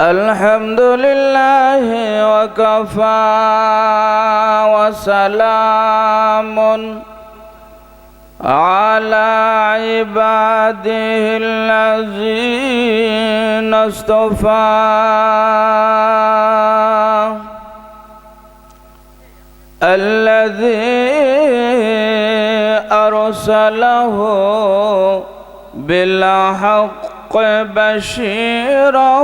الحمد لله وكفى وسلام على عباده الذين اصطفى الذي أرسله بالحق بشيرا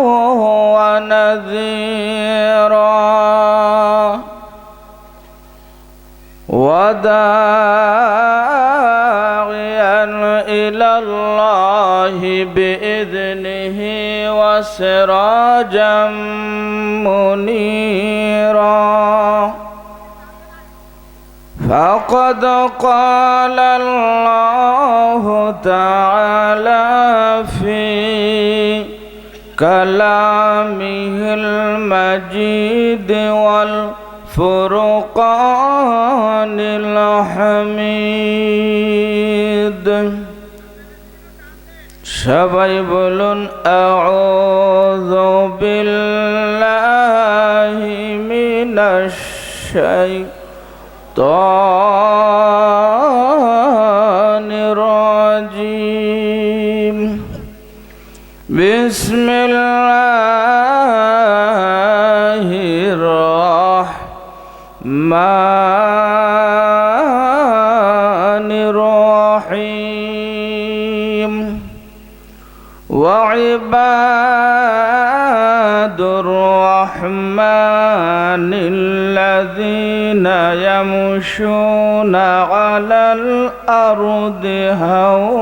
ونذيرا وداعيا إلى الله بإذنه وسراجا منيرا فقد قال الله تعالى في كلامه المجيد والفرقان الحميد সবাই বলুন আউযু বিল্লাহি মিনাশ শাইতানির রাজিম বিসমিল্লাহির রাহমানির রাহিম وعبادُ الرحمن الذين يمشون على الأرض هونا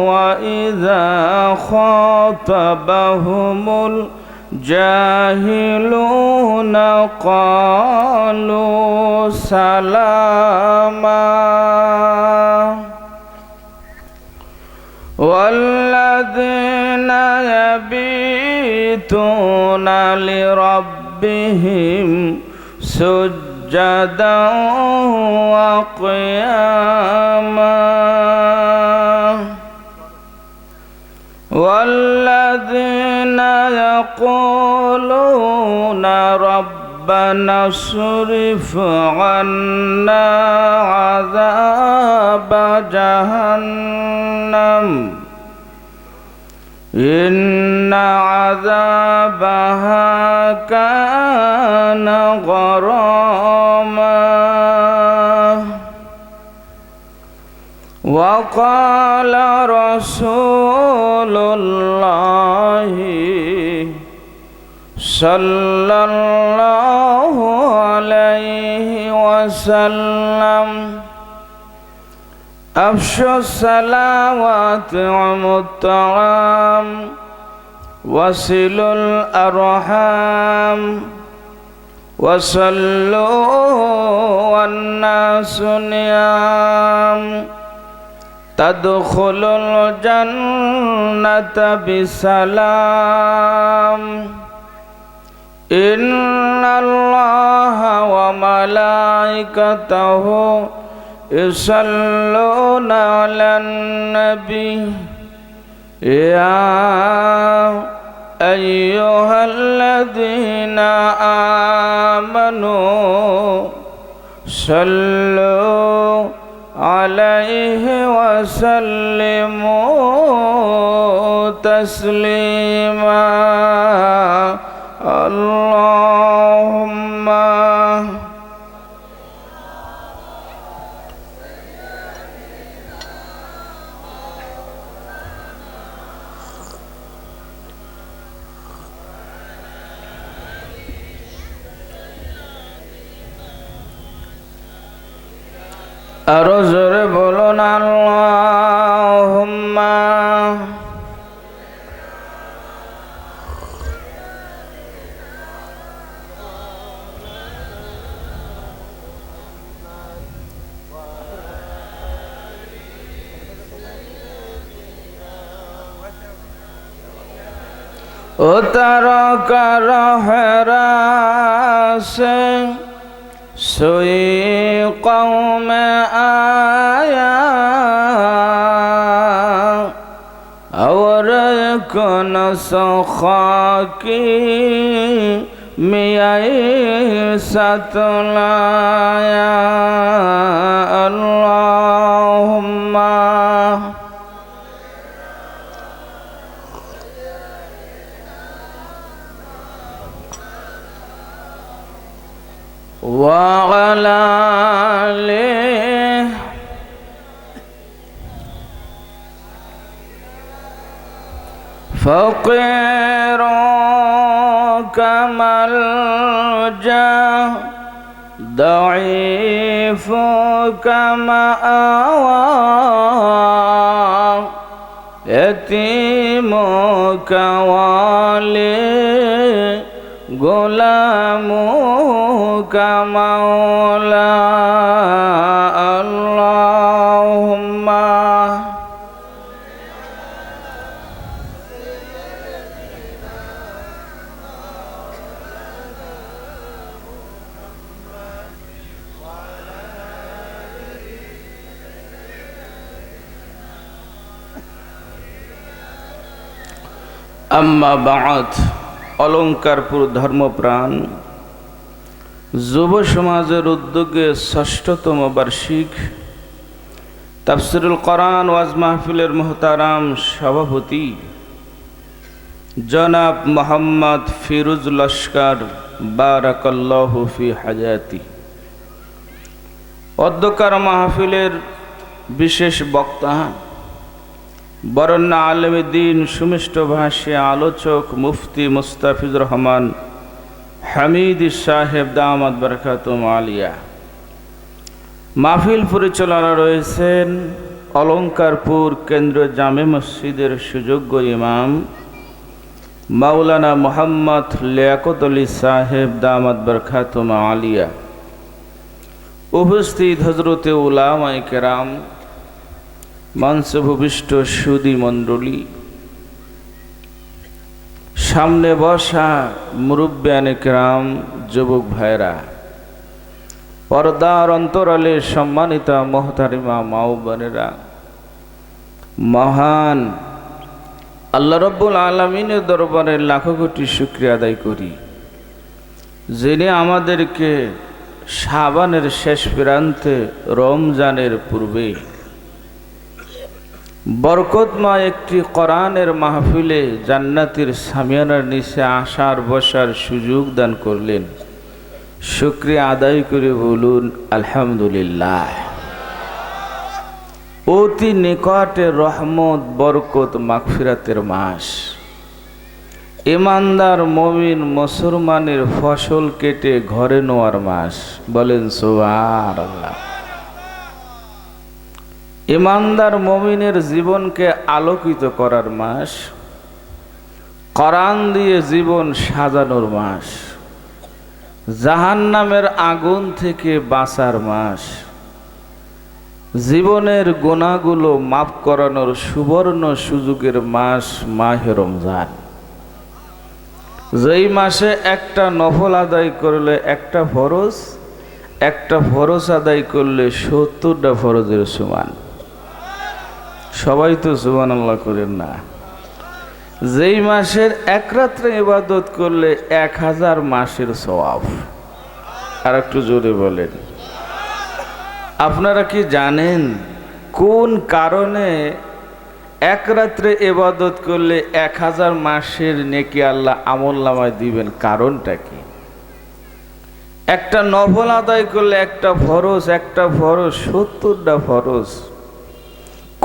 وإذا خاطبهم الجاهلون قالوا سلاما والذين يبيتون لربهم سجدا وقياما والذين يقولون ربنا اصرف عنا عذاب جهنم إن عذابها كان غراما وقال رسول الله صلى الله عليه وسلم أفشوا السلام وأطعموا الطعام وصلوا الأرحام وصلوا والناس نيام تدخلوا الجنة بسلام إن الله وملائكته يصلون على النبي يا أيها الذين آمنوا صلوا عليه وسلموا تسليما اللهم আরো জোরে বলুন আল্লাহুম্মা उतारा रहरा से सोई कौम أكنس خاكي مياي ستلا يا اللهم وعلى آله فقير كما الجاه ضعيف كما آوى يتيم كوالي غلام كمولى اللهم আম্মা বা'দ। অলঙ্কারপুর ধর্মপ্রাণ যুব সমাজের উদ্যোগে ষষ্ঠতম বার্ষিক তাফসিরুল কোরআন ওয়াজ মাহফিলের মুহতারাম সভাপতি জনাব মোহাম্মদ ফিরোজ লস্কর বারাকাল্লাহু ফি হায়াতি, অধ্যকার মাহফিলের বিশেষ বক্তা বরেণ্য আলেমে দ্বীন সুমিষ্ট ভাষী আলোচক মুফতি মুস্তাফিজুর রহমান হামিদ সাহেব দামাত বরকাতুম আলিয়া। মাহফিল পরিচালনা রয়েছেন অলঙ্কারপুর কেন্দ্রীয় জামে মসজিদের সুযোগ্য ইমাম মাওলানা মোহাম্মদ লিয়াকত আলী সাহেব দামাত বরকাতুম আলিয়া। উপস্থিত হযরতে উলামায়ে কেরাম, মঞ্চে ভূমিষ্ঠ সুধী মণ্ডলী, সামনে বসা মুরব্বিয়ানে কেরাম, যুবক ভাইরা, পর্দার অন্তরালে সম্মানিতা মোহতারিমা মা ও বোনেরা, মহান আল্লাহ রব্বুল আলামিনের দরবারে লাখো কোটি শুকরিয়া আদায় করি, যিনি আমাদেরকে শাবানের শেষ প্রান্তে রমজানের পূর্বে বরকতময় একটি কোরআনের মাহফিলে জান্নাতের সামিয়ানার নিচে আসার বসার সুযোগ দান করলেন। শুকরিয়া আদায় করে বলুন আলহামদুলিল্লাহ। অতি নিকটে রহমত, বরকত, মাগফিরাতের মাস, ইমানদার মুমিন মুসলমানের ফসল কেটে ঘরে নেওয়ার মাস। বলেন সুবহানাল্লাহ। ইমানদার মুমিনের জীবনকে আলোকিত করার মাস, কোরআন দিয়ে জীবন সাজানোর মাস, জাহান্নামের আগুন থেকে বাঁচার মাস, জীবনের গুনাহগুলো মাফ করানোর সুবর্ণ সুযোগের মাস মাহে রমজান। যেই মাসে একটা নফল আদায় করলে একটা ফরজ, একটা ফরজ আদায় করলে 70টা ফরজের সমান। সবাই তো সুবহানাল্লাহ করেন না? যেই মাসের এক রাত্রে ইবাদত করলে 1000 মাসের সওয়াব। আর একটু জোরে বলেন। আপনারা কি জানেন কোন কারণে এক রাত্রে ইবাদত করলে 1000 মাসের নেকি আল্লাহ আমলনামায় দিবেন? কারণটা কি? একটা নফল আদায় করলে একটা ফরজ, একটা ফরজ 70টা ফরজ।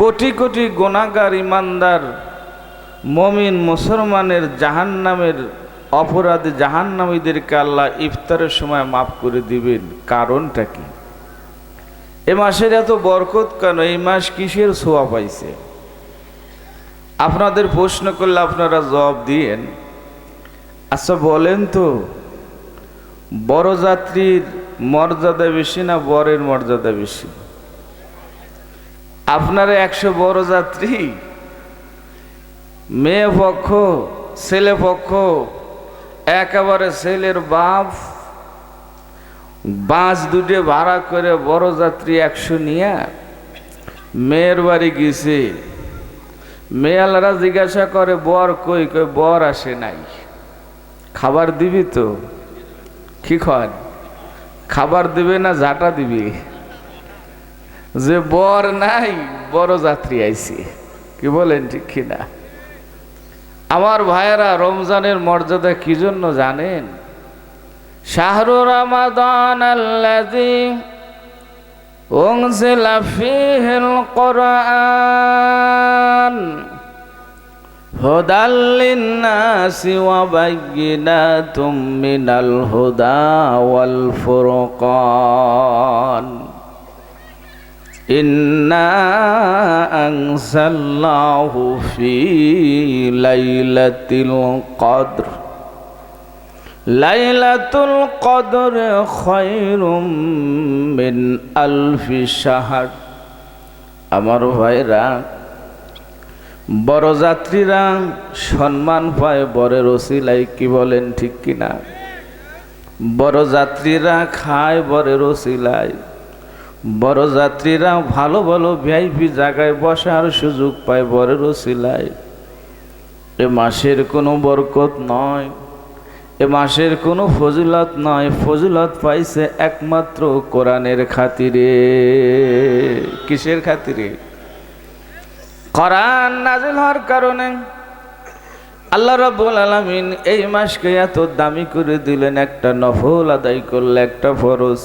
কোটি কোটি গুনাহগার ইমানদার মুমিন মুসলমানের জাহান্নামের অপরাধী জাহান্নামীদেরকে আল্লাহ ইফতারের সময় মাফ করে দিবেন। কারণটা কি? এ মাসের এত বরকত কেন? এই মাস কিসের ছোঁয়া পাইছে? আপনাদের প্রশ্ন করলে আপনারা জবাব দিয়েন। আচ্ছা বলেন তো, বরযাত্রীর মর্যাদা বেশি না বরের মর্যাদা বেশি? আপনারা 100 বরযাত্রী, মেয়ে পক্ষ ছেলে পক্ষ, একেবারে ছেলের বাপ বাস দুটে ভাড়া করে বরযাত্রী 100 নিয়ে মেয়ের বাড়ি গেছে। মেয়ালারা জিজ্ঞাসা করে বর কই? কই বর আসে নাই। খাবার দিবি তো? কি খান? খাবার দিবে না ঝাঁটা দিবি? যে বর নাই, বড় যাত্রী আইছে। কি বলেন ঠিক কিনা? আমার ভাইয়েরা, রমজানের মর্যাদা কি জন্য জানেন? শাহরু রমাদান আল্লাযী উনজিলা ফীহিল কুরআন হুদাল লিন-নাসি ওয়া বায়্যিনাতুম মিনাল হুদা ওয়াল ফুরকান ইন্না আনজালনাহু ফী লাইলাতিল কদর লাইলাতুল কদর খায়রুম মিন আলফি শাহর। আমার ভাইরা, বড় যাত্রীরা সম্মান পায় বরের ওসিলায়। কি বলেন ঠিক কিনা? বড় যাত্রীরা খায় বরের ওসিলায়। বড় যাত্রীরা ভালো ভালো ভিআইপি জায়গায় বসার সুযোগ পায় বরের ওসিলায়। এ মাসের কোনো বরকত নয়, এ মাসের কোনো ফজিলত নয়। ফজিলত পাইছে একমাত্র কোরআনের খাতিরে। কিসের খাতিরে? কোরআন নাজিল হওয়ার কারণে আল্লাহ রাব্বুল আলামিন এই মাসকে এত দামি করে দিলেন। একটা নফল আদায় করলে একটা ফরজ,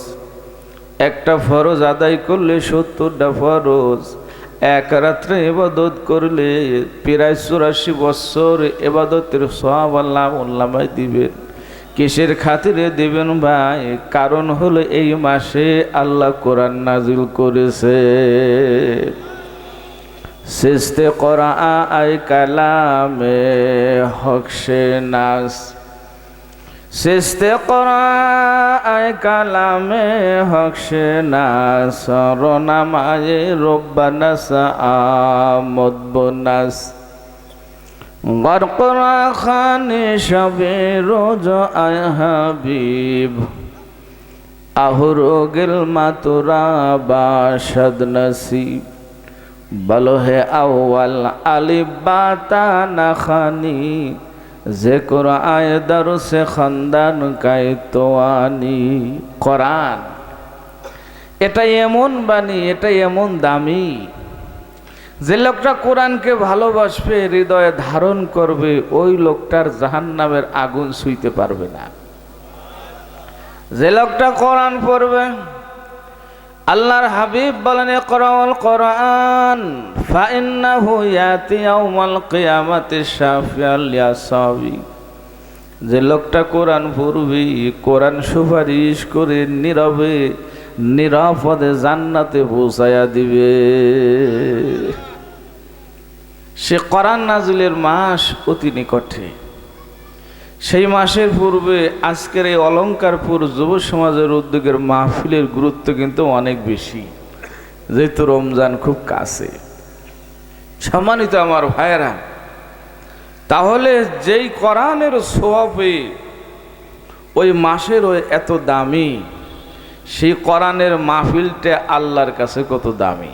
একটা ফরজ আদায় করলে ৭০টা ফরজ। এক রাত্রে ইবাদত করলে প্রায় ৮৪ বছর ইবাদতের সওয়াব আল্লাহ উল্লামায় দিবেন। কিসের খাতিরে দিবেন ভাই? কারণ হলো এই মাসে আল্লাহ কোরআন নাজিল করেছে। সিস্তে কোরআন আই কালামে হক সে নাস, সিস্তে কোরআন আই কালামে হক সে নাস, রনামায়ে রব্বানাস আমদ বনাস, গর কোরআন খানে শবে রোজ আয় হাবিব, আহুরো গিল মাতুরা বাশদ নসিব, বলো হে আউয়াল আলিফ বাতা নাখানি, জিক্র আয় দরসে খানদান কায়তোয়ানি। কোরআন এটা এমন বাণী, এটা এমন দামি, যে লোকটা কোরআনকে ভালোবাসবে, হৃদয়ে ধারণ করবে, ওই লোকটার জাহান্নামের আগুন ছুঁইতে পারবে না। যে লোকটা কোরআন পড়বে, আল্লাহর হাবিব বলেন ইকরাউল কোরআন ফাইন্নাহু ইয়াতি ইয়াউমাল কিয়ামাতি শাফিআল লিয়াসাবি। যে লোকটা কোরআন পড়বে, কোরআন সুপারিশ করে নীরবে নিরাপদে জান্নাতে পৌঁছায়া দিবে। সে কোরআন নাজিলের মাস অতি নিকটে। সেই মাসের পূর্বে আজকের এই অলঙ্কারপুর যুব সমাজের উদ্যোগের মাহফিলের গুরুত্ব কিন্তু অনেক বেশি, যেহেতু রমজান খুব কাছে। সম্মানিত আমার ভাইয়েরা, তাহলে যেই কোরআনের সওয়াবে ওই মাসের ওই এত দামি, সেই কোরআনের মাহফিলটা আল্লাহর কাছে কত দামি।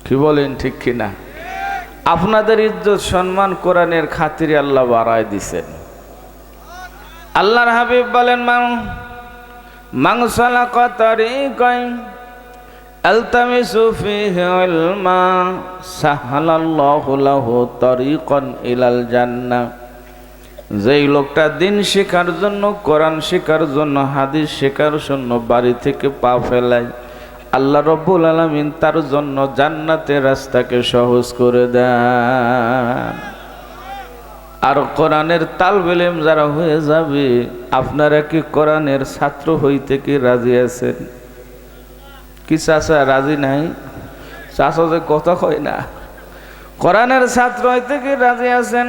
কি বলেন ঠিক কিনা? আপনাদের ইজ্জত সম্মান কোরআনের খাতিরে আল্লাহ বাড়ায় দিছেন। আল্লাহর হাবিব বলেন মান সালাকা তারিকান আলতামিসু ফীহি ইলমা সাহালাল্লাহু লাহু তারিকান ইলাল জান্নাহ। যেই লোকটা দিন শেখার জন্য, কোরআন শেখার জন্য, হাদিস শেখার জন্য বাড়ি থেকে পা ফেলায়, আল্লাহ রাব্বুল আলামিন তার জন্য জান্নাতের রাস্তাকে সহজ করে দেন। আর কোরআনের তালিবে ইলম যারা হয়ে যাবে, আপনারা কি কোরআনের ছাত্র হইতে কি রাজি আছেন? কি চাচা রাজি নাই? চাচা যে কথা কয় না। কোরআনের ছাত্র হইতে কি রাজি আছেন?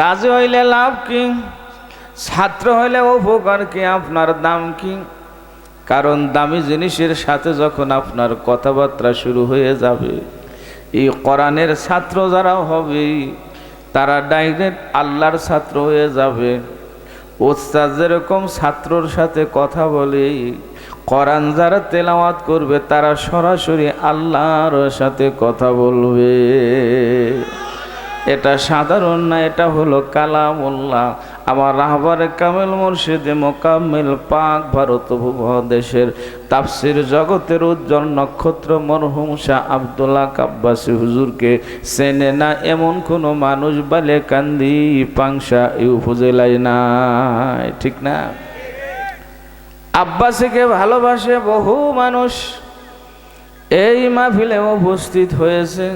রাজি হইলে লাভ কি? ছাত্র হইলে উপকার কি? আপনার দাম কি? কারণ দামি জিনিসের সাথে যখন আপনার কথাবার্তা শুরু হয়ে যাবে, এই কোরআনের ছাত্র যারা হবে তারা ডাইরেক্ট আল্লাহর ছাত্র হয়ে যাবে। ওস্তাদ যেরকম ছাত্রর সাথে কথা বলে, কোরআন যারা তেলাওয়াত করবে তারা সরাসরি আল্লাহর সাথে কথা বলবে। এটা সাধারণ না, এটা হলো কালামুল্লাহ। আমার রাহবারে কামেল মুর্শিদে মোকাম্মেল পাক ভারত উপমহাদেশের তাফসির জগতের উজ্জ্বল নক্ষত্র মরহুম শাহ আব্দুল্লাহ আব্বাসী হুজুরকে চেনে না এমন কোনো মানুষ বালেকান্দি পাংশা এই উপজেলায় নাই, ঠিক না? আব্বাসীকে ভালোবাসে বহু মানুষ এই মাহফিলে উপস্থিত হয়েছে।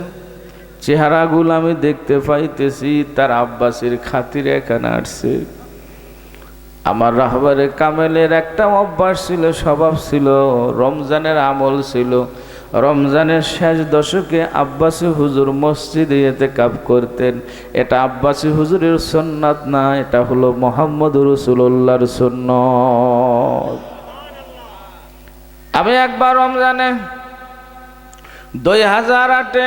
চেহারাগুলো আমি দেখতে পাইতেছি, তার আব্বাসীর খাতিরে এখানে আসছে। আমার রাহবারে কামেলের একটা অভ্যাস ছিল, স্বভাব ছিল, রমজানের আমল ছিল। রমজানের শেষ দশকে আব্বাসী হুজুর মসজিদে ইতিকাফ করতেন। এটা আব্বাসী হুজুরের সুন্নাত না, এটা হলো মুহাম্মদ রাসূলুল্লাহর সুন্নাত। আমি একবার রমজানে 2008-এ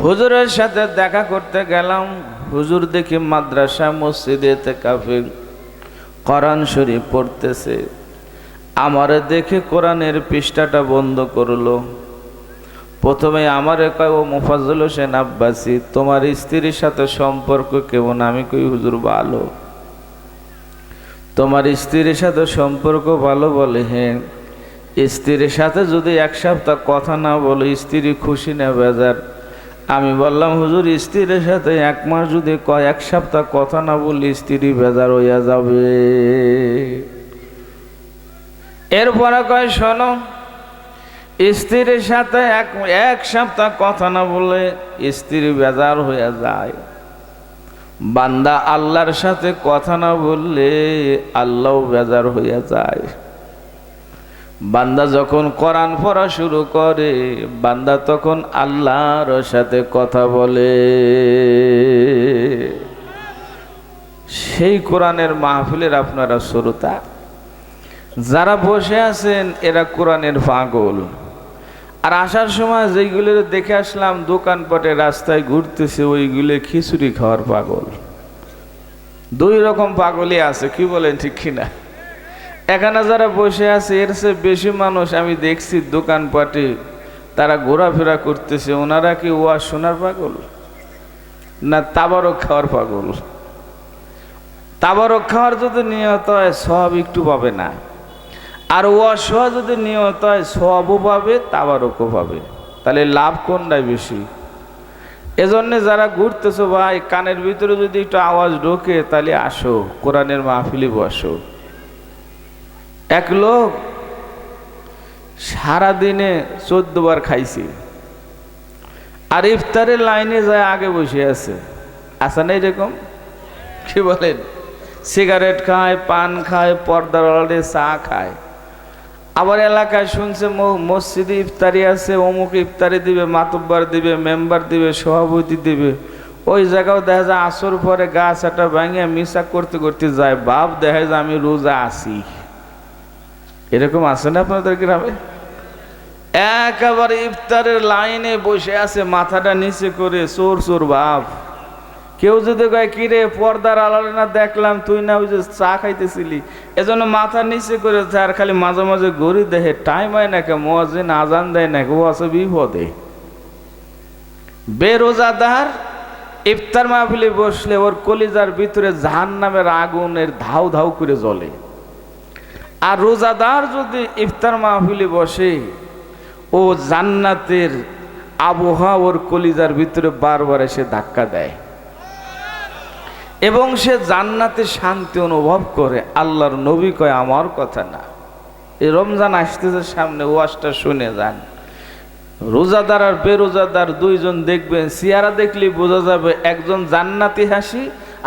হুজুরের সাথে দেখা করতে গেলাম। হুজুর দেখি মাদ্রাসা মসজিদে ইতিকাফে কোরআন শরীফ পড়তেছে। আমারে দেখে কোরআনের পৃষ্ঠাটা বন্ধ করলো। প্রথমে আমারে কয়, ও মোফাজ্জল হোসেন আব্বাসী, তোমার স্ত্রীর সাথে সম্পর্ক কেমন? আমি কই, হুজুর ভালো। তোমার স্ত্রীর সাথে সম্পর্ক ভালো? বলে হ্যাঁ। স্ত্রীর সাথে যদি এক সপ্তাহ কথা না বলো স্ত্রী খুশি না বেজার? আমি বললাম, হুজুর স্ত্রীর সাথে এক মাস যদি এক সপ্তাহ কথা না বললে স্ত্রী বেজার হইয়া যাবে। এরপরে কয়, শোনো, স্ত্রীর সাথে এক সপ্তাহ কথা না বললে স্ত্রী বেজার হইয়া যায়। বান্দা আল্লাহর সাথে কথা না বললে আল্লাহ বেজার হইয়া যায়। বান্দা যখন কোরআন পড়া শুরু করে বান্দা তখন আল্লাহর সাথে কথা বলে। সেই কোরআনের মাহফিলের আপনারা শ্রোতা যারা বসে আছেন এরা কোরআনের পাগল। আর আসার সময় যেইগুলো দেখে আসলাম দোকানপাটে রাস্তায় ঘুরতেছে ওইগুলো খিচুড়ি খাওয়ার পাগল। দুই রকম পাগলই আছে, কি বলেন ঠিক কিনা? এখানে যারা বসে আছে এর চেয়ে বেশি মানুষ আমি দেখছি দোকানপাটে তারা ঘোরাফেরা করতেছে। ওনারা কি ওয়াজ শোনার পাগল না তাবারক খাওয়ার পাগল? তাবারক খাওয়ার যদি নিয়ত হয় সব একটু পাবে না, আর ওয়াজ শোয়া যদি নিয়ত হয় সবও পাবে তাবারকও পাবে। তাহলে লাভ কোনটাই বেশি? এজন্য যারা ঘুরতেছো ভাই, কানের ভিতরে যদি একটু আওয়াজ ঢোকে তাহলে আসো, কোরআনের মাহফিলে বসো। এক লোক সারাদিনে 14 বার খাইছে আর ইফতারের লাইনে যায় আগে বসে আছে। আসা না এরকম? কি বলেন? সিগারেট খায়, পান খায়, পর্দার আড়ালে চা খায়। আবার এলাকায় শুনছে মসজিদে ইফতারি আছে, অমুক ইফতারি দিবে, মাতব্বার দিবে, মেম্বার দিবে, সভাপতি দিবে। ওই জায়গাও দেখা যায় আসর পরে গাছ একটা ভাঙিয়ে মিশা করতে করতে যায়, বাপ দেখা যায় আমি রোজা আছি। এরকম আছে না আপনাদের গ্রামে? একেবারে ইফতারের লাইনে বসে আছে মাথাটা নিচে করে, চোর চোর বাপ। কেউ যদি কয়, কিরে পর্দার আড়ালে না দেখলাম তুই না ওই যে চা খাইতেছিলি, এজন্য মাথা নিচে করে আর খালি মাঝে মাঝে ঘড়ি দেখে টাইম হয় নাকি, মুয়াজ্জিন আজান দেয় নাকি, ও আছে বিপদে। বেরোজাদার ইফতার মাহফিলে বসলে ওর কলিজার ভিতরে জাহান্নামের আগুনের ধাউ ধাউ করে জ্বলে। আর রোজাদার যদি ইফতার মাহফিলে বসে ও জান্নাতের আবহাওয়া ওর কলিজার ভিতরে বারবার এসে ধাক্কা দেয় এবং সে জান্নাতে শান্তি অনুভব করে। আল্লাহর নবী কয়, আমার কথা না, এই রমজান আসতেছে সামনে, ওয়াজটা শুনে যান। রোজাদার আর বেরোজাদার দুইজন দেখবেন, চেহারা দেখলে বোঝা যাবে একজন জান্নাতি হাসি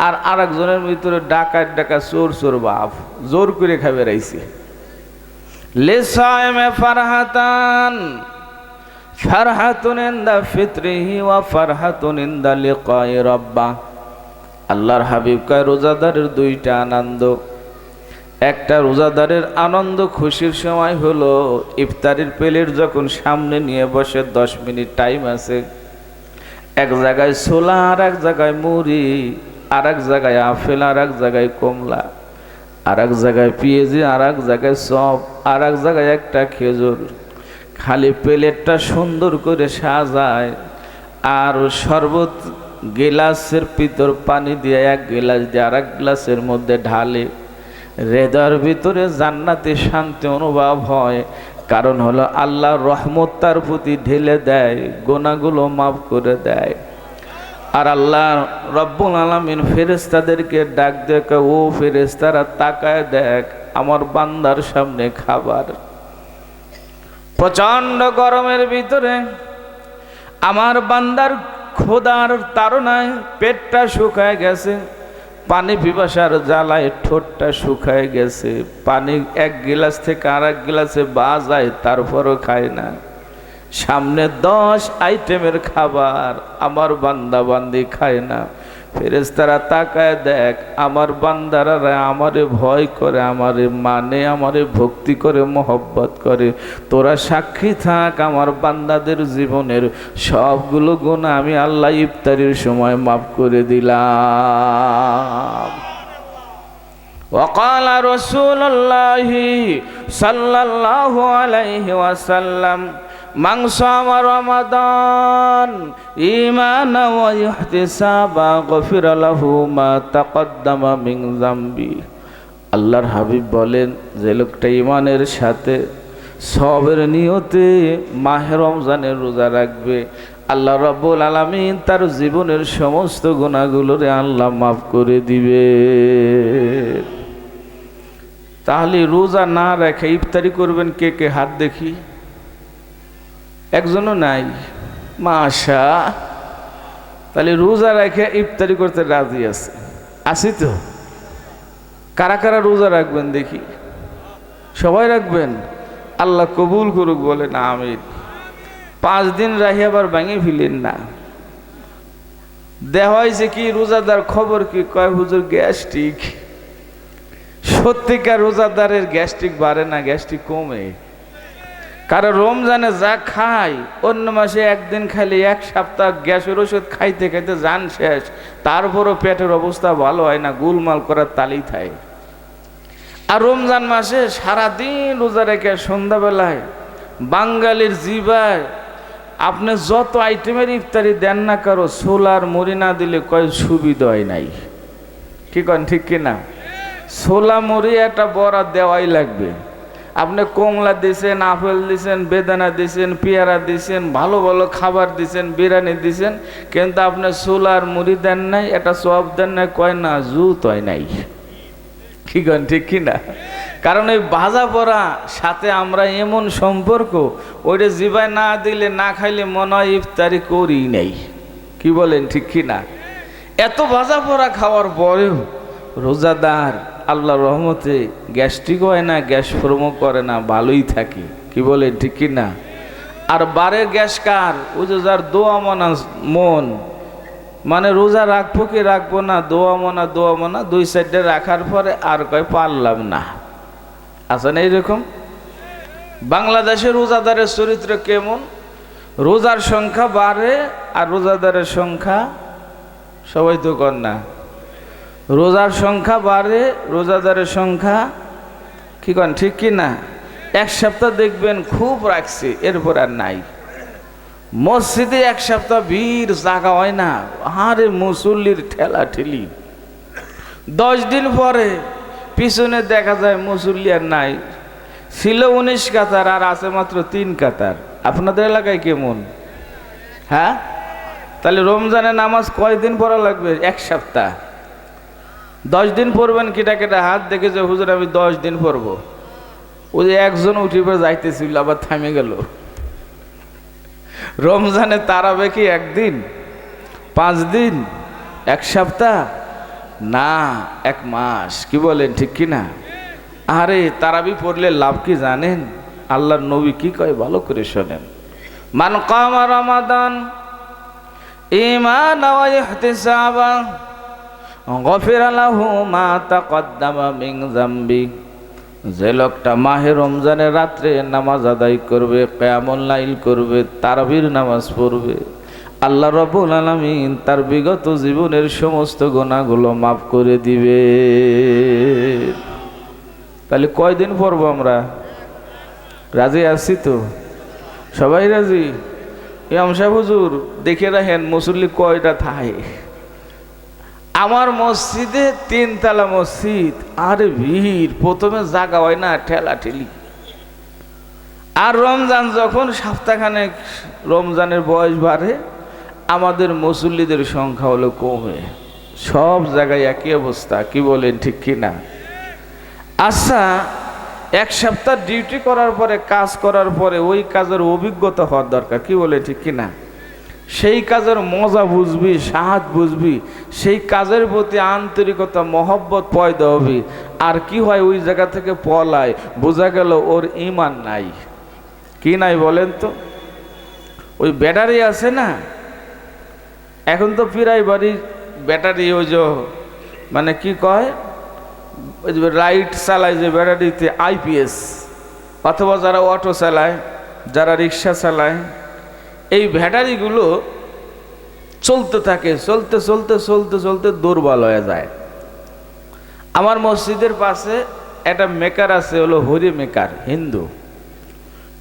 আর আরেকজনের ভিতরে ডাকাত ডাকা চোর চোর বাপ, জোর করে খাবে রাইছে। লিসাইমে ফারহাতান, ফারহাতুন ইনদা ফিতরিহি ওয়া ফারহাতুন ইনদা লিকাই রাব্বা। আল্লাহর হাবিব কয়, রোজাদারের দুইটা আনন্দ। একটা রোজাদারের আনন্দ খুশির সময় হলো ইফতারির প্লেট যখন সামনে নিয়ে বসে 10 মিনিট টাইম আছে, এক জায়গায় ছোলা আর এক জায়গায় মুড়ি, আর এক জায়গায় আপেল আর এক জায়গায় কমলা, আর এক জায়গায় পেঁয়াজি, আর এক জায়গায় চপ, আর এক জায়গায় একটা খেজুর। খালি প্লেটটা সুন্দর করে সাজায়, আর শরবত গিলাসের ভিতর পানি দিয়ে এক গিলাস দিয়ে আর এক গ্লাসের মধ্যে ঢালে। হৃদয়ের ভিতরে জান্নাতে শান্তি অনুভব হয়। কারণ হলো আল্লাহর রহমত তার প্রতি ঢেলে দেয়, গুনাহগুলো মাফ করে দেয়। আর আল্লাহ রব্বুল আলামিন ফেরেশতাদেরকে ডাক দেখে, ও ফেরেশতারা তাকায় দেখ, আমার বান্দার সামনে খাবার। প্রচন্ড গরমের ভিতরে আমার বান্দার ক্ষুধার তাড়নায় পেটটা শুকায় গেছে, পানি পিপাসার জ্বালায় ঠোঁটটা শুকায় গেছে। পানি এক গিলাস থেকে আর এক গিলাসে বাজায়, তারপরও খায় না। সামনে 10 আইটেমের খাবার, আমার বান্দা বান্দি খায় না। ফেরেশতারা তাকায় দেখ, আমার বান্দারা আমারে ভয় করে, আমারে মানে, আমারে ভক্তি করে, মহব্বত করে। তোরা সাক্ষী থাক, আমার বান্দাদের জীবনের সবগুলো গুনাহ আমি আল্লাহ ইফতারির সময় মাফ করে দিলাম। وقال رسول الله صلى الله عليه وسلم من صام رمضان إيمانا واحتسابا غفر له ما تقدم من ذنبه। আল্লাহর হাবিব বলেন, যে লোকটা ঈমানের সাথে সবের নিয়তে মাহে রমজানের রোজা রাখবে, আল্লাহ রাব্বুল আলামিন তার জীবনের সমস্ত গুনাহগুলোরে আল্লাহ মাফ করে দিবে। তাহলে রোজা না রেখে ইফতারি করবেন কে কে? হাত দেখি। একজনও নাই, মাশা। তাহলে রোজা রেখে ইফতারি করতে রাজি আছে? আছি তো। কারা কারা রোজা রাখবেন দেখি? সবাই রাখবেন? আল্লাহ কবুল করুক, বলেন আমিন। 5 দিন রাহি আবার ভাঙে ফেলেন না। দেওয়া হয়েছে কি রোজাদার খবর কি? কয় হুজুর গ্যাস্ট্রিক। সত্যিকার রোজাদারের গ্যাস্ট্রিক বাড়ে না, গ্যাস্ট্রিক কমে। কারণ রমজানে যা খায়, অন্য মাসে একদিন খাইলে 1 সপ্তাহ গ্যাসের ওষুধ খাইতে খাইতে জান শেষ, তারপরও পেটের অবস্থা ভালো হয় না, গুলমাল করার তালেই থাকে। আর রমজান মাসে সারাদিন রোজা রেখে সন্ধ্যাবেলায় বাঙালির জিবায় আপনি যত আইটেমের ইফতারি দেন না, কারো ছোলার মুড়ি না দিলে কয় সুবিধা হয় নাই। কি কন ঠিক কিনা? ছোলা মুড়ি একটা বড়া দেওয়াই লাগবে। আপনি কমলা দিছেন, আপেল দিছেন, বেদানা দিছেন, পেয়ারা দিছেন, ভালো ভালো খাবার দিছেন, বিরিয়ানি দিছেন, কিন্তু আপনি ছোলার মুড়ি দেন নাই, একটা চপ দেন নাই, কয় না জুত হয় নাই। কি কন ঠিক কিনা? কারণ এই ভাজা পড়া সাথে আমরা এমন সম্পর্ক, ওইটা জিবায় না দিলে, না খাইলে মনে হয় ইফতারি করি নাই। কি বলেন ঠিক কিনা? এত ভাজা পড়া খাওয়ার পরেও রোজাদার আল্লাহর রহমতে গ্যাস্ট্রিক হয় না, গ্যাস ফর্মও করে না, ভালোই থাকে। কি বলেন ঠিক কিনা? আর বারের গ্যাস কার? ওই যে যার দোয়া মনা মন, মানে রোজা রাখবো কি রাখবো না, দোয়া মনা 2 সাইডে রাখার পরে আর কয় পারলাম না। আছে না এইরকম? বাংলাদেশের রোজাদারের চরিত্র কেমন? রোজার সংখ্যা বাড়ে আর রোজাদারের সংখ্যা, সবাই তো কর না, রোজার সংখ্যা বাড়ে, রোজাদারের সংখ্যা কি কন ঠিক কি না? 1 সপ্তাহ দেখবেন খুব রাখছে, এরপর আর নাই। মসজিদে 1 সপ্তাহ ভিড়, জায়গা হয় না, আরে মুসল্লির ঠেলা ঠেলি। 10 দিন পরে পিছনে দেখা যায় মুসল্লি আর নাই। ছিল 19 কাতার, আর আছে মাত্র 3 কাতার। আপনাদের এলাকায় কেমন? হ্যাঁ, তাহলে রমজানের নামাজ কয়দিন পড়া লাগবে? 1 সপ্তাহ। 10 দিন পড়বেন কেটা কেটা? হাত দেখে যে হুজুর আমি 10 দিন পড়বো। ওই যে একজন উঠিবে যাইতেছিল, আবার থামে গেল। রমজানে তারাবে কি 1 দিন, 5 দিন, 1 সপ্তাহ না, 1 মাস। কি বলেন ঠিক কিনা? আরে তারাবি পড়লে লাভ কি জানেন? আল্লাহর নবী কি কয় ভালো করে শোনেন। মান কামা রমাদান ঈমানান ওয়া ইহতিসাবান গফিরা লাহু মা তাকদ্দামা মিন যামবি। যে লোকটা মাহে রমজানের রাত্রে নামাজ আদায় করবে, কিয়ামুল লাইল করবে, তারাবির নামাজ পড়বে, আল্লাহ রাব্বুল আলামিন তার বিগত জীবনের সমস্ত গুনাহগুলো মাফ করে দিবে। তাহলে কয়দিন পড়বো আমরা? রাজি আছি তো? সবাই রাজি? ইমাম সাহেব হুজুর দেখে রাখেন মুসল্লি কয়টা থাকে। আমার মসজিদে 3 তলা মসজিদ, আরে ভিড়, প্রথমে জাগা হয় না, ঠেলা ঠেলি। আর রমজান যখন সপ্তাহখানেক রমজানের বয়স বাড়ে, আমাদের মুসল্লিদের সংখ্যা হলো কমে। সব জায়গায় একই অবস্থা, কি বলেন ঠিক কিনা? আচ্ছা, 1 সপ্তাহ ডিউটি করার পরে, কাজ করার পরে ওই কাজের অভিজ্ঞতা হওয়ার দরকার, কি বলে ঠিক কিনা? সেই কাজের মজা বুঝবি, স্বাদ বুঝবি, সেই কাজের প্রতি আন্তরিকতা, মহব্বত পয়দা হবে। আর কি হয়, ওই জায়গা থেকে পলায়, বোঝা গেল ওর ঈমান নাই। কি নাই বলেন তো? ওই ব্যাটারি আছে না, এখন তো প্রায় বাড়ির ব্যাটারি, ওই যে মানে কি কয়, ওই যে লাইট চালায় যে ব্যাটারিতে, আইপিএস, অথবা যারা অটো চালায়, যারা রিক্সা চালায়, এই ব্যাটারিগুলো চলতে থাকে, চলতে চলতে চলতে চলতে দুর্বল হয়ে যায়। আমার মসজিদের পাশে একটা মেকার আছে, হলো হরি মেকার, হিন্দু।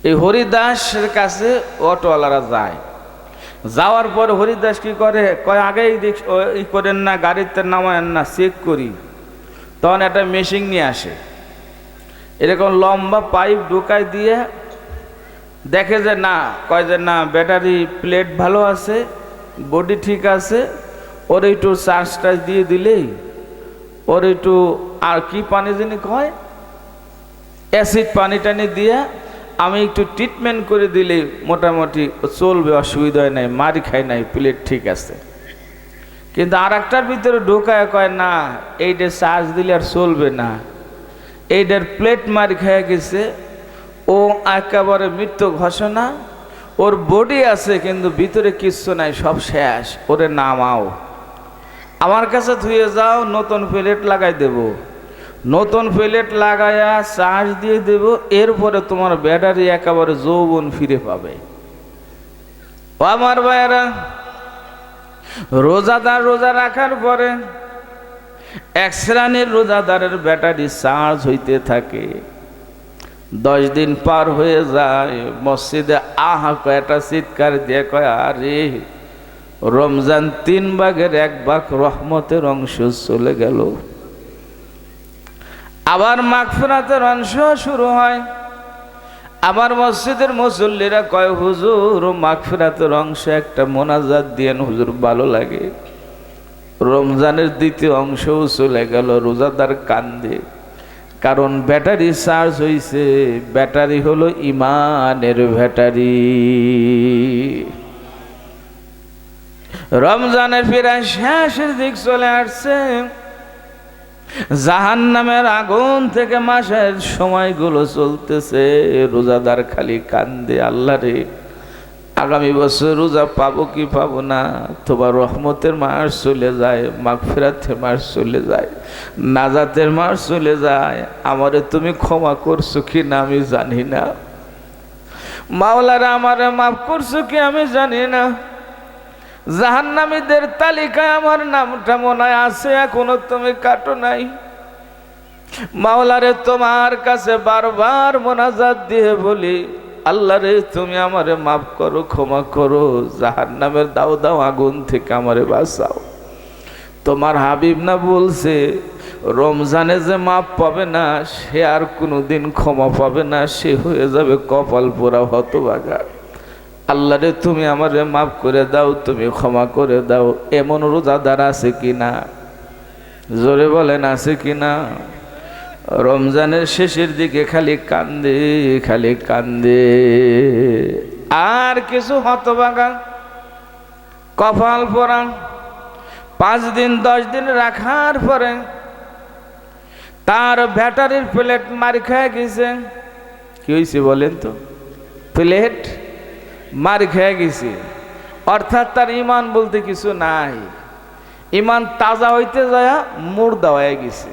এই হরিদাসের কাছে অটোওয়ালারা যায়। যাওয়ার পর হরিদাস কি করে, কয় আগেই ই করেন না, গাড়িতে নামায়েন না, চেক করি। তখন একটা মেশিন নিয়ে আসে, এরকম লম্বা পাইপ ঢুকাই দিয়ে দেখে যে না, কয় যে না, ব্যাটারি প্লেট ভালো আছে, বডি ঠিক আছে, ওর একটু চার্জ টার্জ দিয়ে দিলেই, ওর একটু আর কি পানি যিনি কয়, অ্যাসিড পানি টানি দিয়ে আমি একটু ট্রিটমেন্ট করে দিলে মোটামুটি চলবে, অসুবিধা হয় নাই, মারি খাই নাই, প্লেট ঠিক আছে। কিন্তু আর একটার ভিতরে ঢোকায় কয় না, এইটা চার্জ দিলে আর চলবে না, এইটার প্লেট মারি খেয়ে গেছে, ও একেবারে মৃত্যু ঘোষণা, ওর বডি আছে কিন্তু ভিতরে কিচ্ছু নাই, সব শেষ, ওরে নামাও, আমার কাছে ধুয়ে যাও, নতুন প্লেট লাগাই দেব, নতুন প্লেট লাগাইয়া চার্জ দিয়ে দেব, এরপরে তোমার ব্যাটারি একেবারে যৌবন ফিরে পাবে। ও আমার ভাইয়েরা, রোজাদার রোজা রাখার পরে 1 শ্রেণীর রোজাদারের ব্যাটারি চার্জ হইতে থাকে। 10 দিন পার হয়ে যায়, মসজিদে আহা কয়টা চিৎকার দিয়ে কয়, আরে রমজান 3 ভাগের 1 ভাগ রহমতের অংশ চলে গেল। আবার মাগফিরাতের অংশ শুরু হয়। আমার মসজিদের মুসল্লিরা কয়, হুজুর মাগফিরাতের অংশ একটা মোনাজাত দিয়েন হুজুর, ভালো লাগে। রমজানের 2য় অংশও চলে গেল, রোজাদার কান্দে, কারণ ব্যাটারি চার্জ হইছে। ব্যাটারি হলো ইমানের ব্যাটারি। রমজানের প্রায় শেষের দিক চলে আসছে। জাহান্নামের আগুন থেকে মাসের সময়গুলো চলতেছে, রোজাদার খালি কান্দে, আল্লাহ রে আগামী বছর রোজা পাবো কি পাবো না। তোমার রহমতের মাস চলে যায়, মাগফিরাতের মাস চলে যায়, নাজাতের মাস চলে যায়, আমারে তুমি ক্ষমা করছো কি না আমি জানি না। মাওলারা আমারে মাফ করছো কি আমি জানি না। জাহান্নামীদের তালিকায় আমার নামটা মনে আছে, এখনো তুমি কাটো নাই। মাওলারে তোমার কাছে বারবার মোনাজাত দিয়ে বলি, আল্লাহ রে তুমি আমারে মাফ করো, ক্ষমা করো, জাহান্নামের দাও দাও আগুন থেকে আমারে বাঁচাও। তোমার হাবিব না বলছে, রমজানে যে মাফ পাবে না সে আর কোনোদিন ক্ষমা পাবে না, সে হয়ে যাবে কপাল পোড়া হতভাগা। আল্লাহ রে তুমি আমারে মাফ করে দাও, তুমি ক্ষমা করে দাও। এমন রোজাদার আছে কিনা? জোরে বলেন আছে কিনা? রমজানের শেষের দিকে খালি কান্দে, খালি কান্দে। আর কিছু হতভাগা কপাল পোড়া 5 দিন 10 দিন রাখার পরে তার ব্যাটারির প্লেট মার খেয়ে গেছে। কি হয়েছে বলেন তো? প্লেট মার খেয়ে গেছে, অর্থাৎ তার ইমান বলতে কিছু নাই। ইমান তাজা হইতে যায় মুর্দা হয়ে গেছে।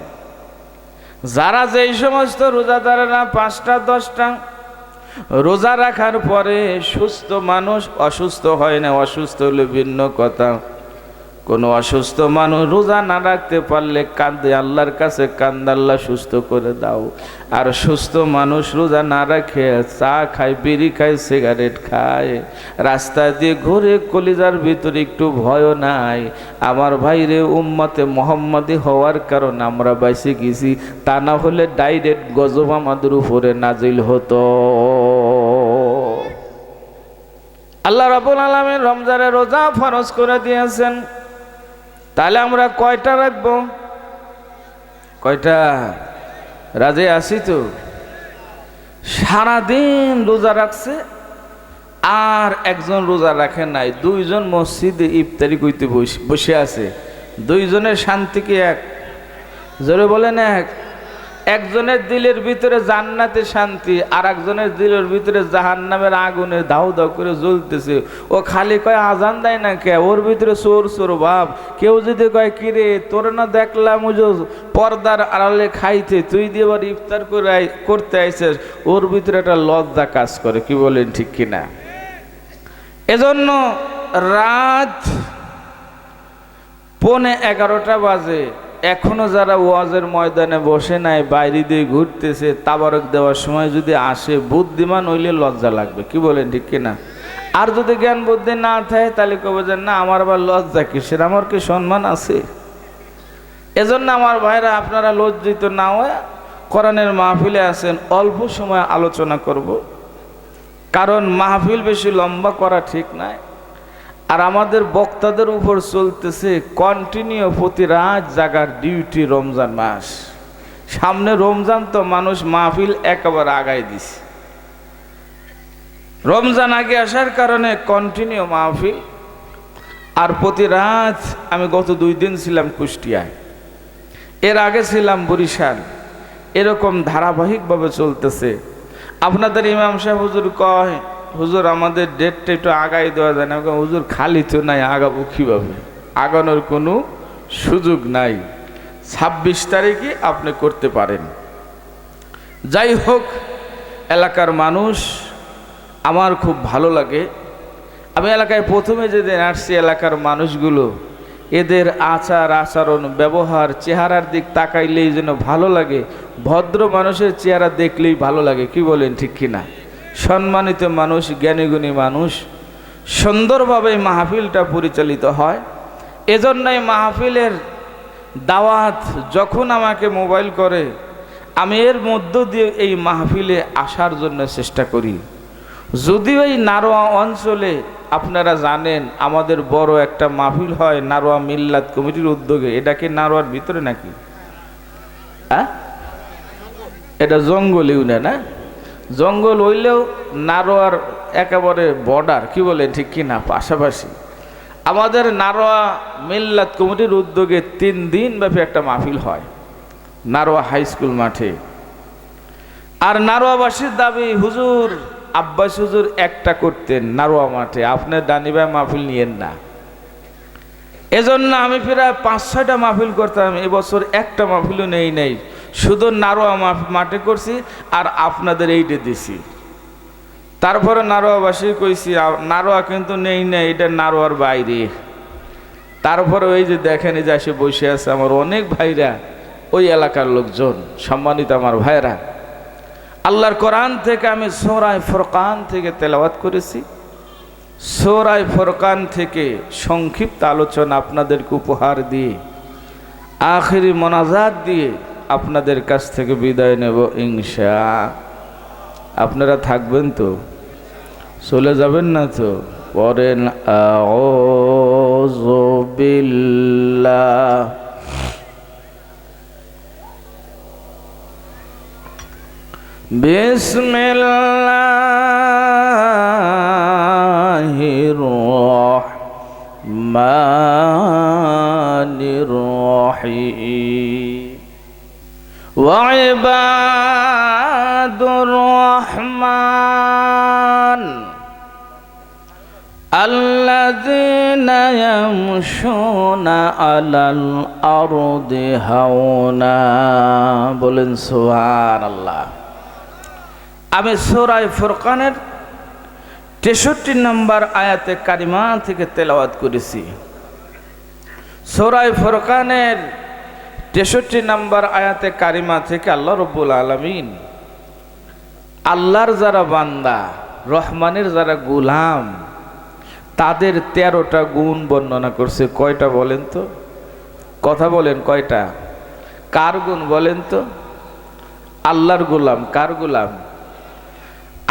যারা যেই সমস্ত রোজাদারেরা 5টা 10টা রোজা রাখার পরে সুস্থ মানুষ, অসুস্থ হয় না, অসুস্থ হলে ভিন্ন কথা, কোনো অসুস্থ মানুষ রোজা না রাখতে পারলে কাঁদে আল্লাহর কাছে, কান্দে আল্লাহ সুস্থ করে দাও। আর সুস্থ মানুষ রোজা না রাখে চা খায়, বিড়ি খায়, সিগারেট খায়, রাস্তা দিয়ে ঘুরে, কলিজার ভিতরে একটু ভয় নাই। আমার ভাইরে, উম্মতে মুহাম্মাদি হওয়ার কারণে আমরা বাইসে গেছি, তা না হলে ডাইরেক্ট গজব আমাদের উপরে নাজিল হতো। আল্লাহ রাব্বুল আলামিন রমজানের রোজা ফরজ করে দিয়েছেন। তাহলে আমরা কয়টা রাখবো? কয়টা? রাজি আছি তো? সারাদিন রোজা রাখছে আর একজন রোজা রাখে নাই, দুইজন মসজিদে ইফতারি কইতে বসে আছে। দুইজনের শান্তি কি এক? জোরে বলেন এক। একজনের দিলের ভিতরে জান্নাতের শান্তি, আর একজনের দিলের ভিতরে জাহান্নামের আগুনে দাউ দাউ করে জ্বলতেছে। ও খালি কয় আজান দেয় না কে, ওর ভিতরে চোর চোর ভাব। কেউ যদি কয় কিরে তোর না দেখলাম ওই যে পর্দার আড়ালে খাইতে, তুই দিয়ে এবার ইফতার করতে আইছিস, ওর ভিতরে একটা লজ্জা কাজ করে। কি বলেন ঠিক কিনা? এজন্য রাত 11:15 বাজে, এখনো যারা ওয়াজের ময়দানে বসে নাই, বাইরে দিয়ে ঘুরতেছে, তাবারক দেওয়ার সময় যদি আসে, বুদ্ধিমান হইলে লজ্জা লাগবে। কি বলেন ঠিক কিনা? আর যদি জ্ঞান বুদ্ধি না থাকে তাহলে কবে যে না আমার আবার লজ্জা কিসের, আমার কি সম্মান আছে? এজন্য আমার ভাইরা, আপনারা লজ্জিত না হয়ে কোরআনের মাহফিলে আছেন, অল্প সময় আলোচনা করব, কারণ মাহফিল বেশি লম্বা করা ঠিক নাই। আর আমাদের বক্তাদের উপর চলতেছে কন্টিনিউ প্রতি রাত জাগার ডিউটি। রমজান মাস সামনে, রমজান তো মানুষ মাহফিল একেবারে আগায় দিছে। রমজান আগে আসার কারণে কন্টিনিউ মাহফিল। আর প্রতি রাত, আমি গত 2 দিন ছিলাম কুষ্টিয়ায়, এর আগে ছিলাম বরিশাল, এরকম ধারাবাহিকভাবে চলতেছে। আপনাদের ইমাম সাহেব হুজুর কয়, হুজুর আমাদের ডেটটা একটু আগাই দেওয়া যায় না? হুজুর খালি তো নাই, আগাবো কীভাবে? আগানোর কোনো সুযোগ নাই। 26 তারিখে আপনি করতে পারেন। যাই হোক, এলাকার মানুষ আমার খুব ভালো লাগে। আমি এলাকায় প্রথমে যেদিন আসছি, এলাকার মানুষগুলো, এদের আচার আচরণ ব্যবহার, চেহারার দিক তাকাইলেই যেন ভালো লাগে। ভদ্র মানুষের চেহারা দেখলেই ভালো লাগে। কি বলেন ঠিক কিনা? সম্মানিত মানুষ, জ্ঞানীগুণী মানুষ, সুন্দরভাবে মাহফিলটা পরিচালিত হয়। এজন্যই মাহফিলের দাওয়াত যখন আমাকে মোবাইল করে, আমি এর মধ্য দিয়ে এই মাহফিলে আসার জন্য চেষ্টা করি। যদিও এই নারোয়া অঞ্চলে আপনারা জানেন আমাদের বড় একটা মাহফিল হয় নারোয়া মিল্লাত কমিটির উদ্যোগে। এটা কি নারোয়ার ভিতরে নাকি? হ্যাঁ, এটা জঙ্গল ইউনিয়ন। না, জঙ্গল হইলেও নারোয়ার একেবারে বর্ডার। কি বলে ঠিক কিনা? পাশাপাশি আমাদের নারোয়া মিল্লাত কমিটির উদ্যোগে 3 দিন ব্যাপী একটা মাহফিল হয় নারোয়া হাই স্কুল মাঠে। আর নারোয়াবাসীর দাবি, হুজুর আব্বাস হুজুর একটা করতেন নারোয়া মাঠে, আপনার দানিবাই মাহফিল নিয়েন না। এজন্য আমি প্রায় 5-6টা মাহফিল করতাম, এবছর একটা মাহফিলও নেই, শুধু নারোয়া মাঠে করছি আর আপনাদের এইটা দিছি। তারপরে নারোয়াবাসী কইছি নারোয়া কিন্তু নেই, এটা নারোয়ার বাইরে। তারপরে ওই যে দেখেন, এই যে এসে বসে আছে আমার অনেক ভাইরা, ওই এলাকার লোকজন। সম্মানিত আমার ভাইরা, আল্লাহর কোরআন থেকে আমি সূরা ফুরকান থেকে তেলাওয়াত করেছি। সূরা ফুরকান থেকে সংক্ষিপ্ত আলোচনা আপনাদেরকে উপহার দিয়ে, আখিরি মোনাজাত দিয়ে আপনাদের কাছ থেকে বিদায় নেব ইনশাআল্লাহ। আপনারা থাকবেন তো? চলে যাবেন না তো? পড়েন আউযু বিল্লাহ বিসমিল্লাহির রহমানির রহিম ওয়া ইবাদুর রহমান আল্লাযীনা ইয়ামশুনা আলাল আরদি হাওনা। বলেন সুবহানাল্লাহ। আমি সূরা ফুরকানের 63 নম্বর আয়াতে কারিমা থেকে তেলাওয়াত করেছি। সূরা ফুরকানের 63 নম্বর আয়াতে কারিমা থেকে আল্লাহ রাব্বুল আলামিন আল্লাহর যারা বান্দা, রহমানের যারা গোলাম, তাদের 13টা গুণ বর্ণনা করছে। কয়টা বলেন তো? কথা বলেন, কয়টা? কার গুণ বলেন তো? আল্লাহর গোলাম। কার গোলাম?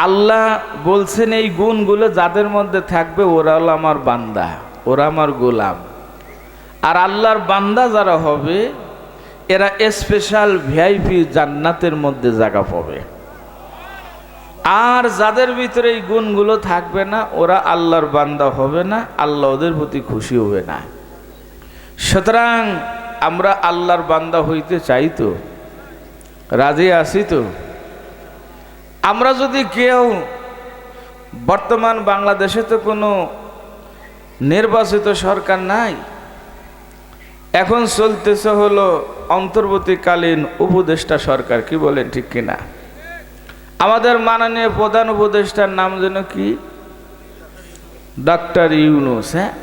আল্লাহ বলছেন এই গুণগুলো যাদের মধ্যে থাকবে ওরা হলো আমার বান্দা, ওরা আমার গোলাম। আর আল্লাহর বান্দা যারা হবে এরা স্পেশাল ভিআইপি জান্নাতের মধ্যে জায়গা পাবে। আর যাদের ভিতরে এই গুণগুলো থাকবে না ওরা আল্লাহর বান্দা হবে না, আল্লাহ ওদের প্রতি খুশি হবে না। সুতরাং আমরা আল্লাহর বান্দা হইতে চাই তো? রাজি আছি তো? আমরা যদি কেউ, বর্তমান বাংলাদেশে তো কোনো নির্বাচিত সরকার নাই, এখন চলতেছে হলো অন্তর্বর্তীকালীন উপদেষ্টা সরকার, কি বলেন ঠিক কিনা? আমাদের মাননীয় প্রধান উপদেষ্টার নাম যেন কি? ডক্টর ইউনূস। হ্যাঁ,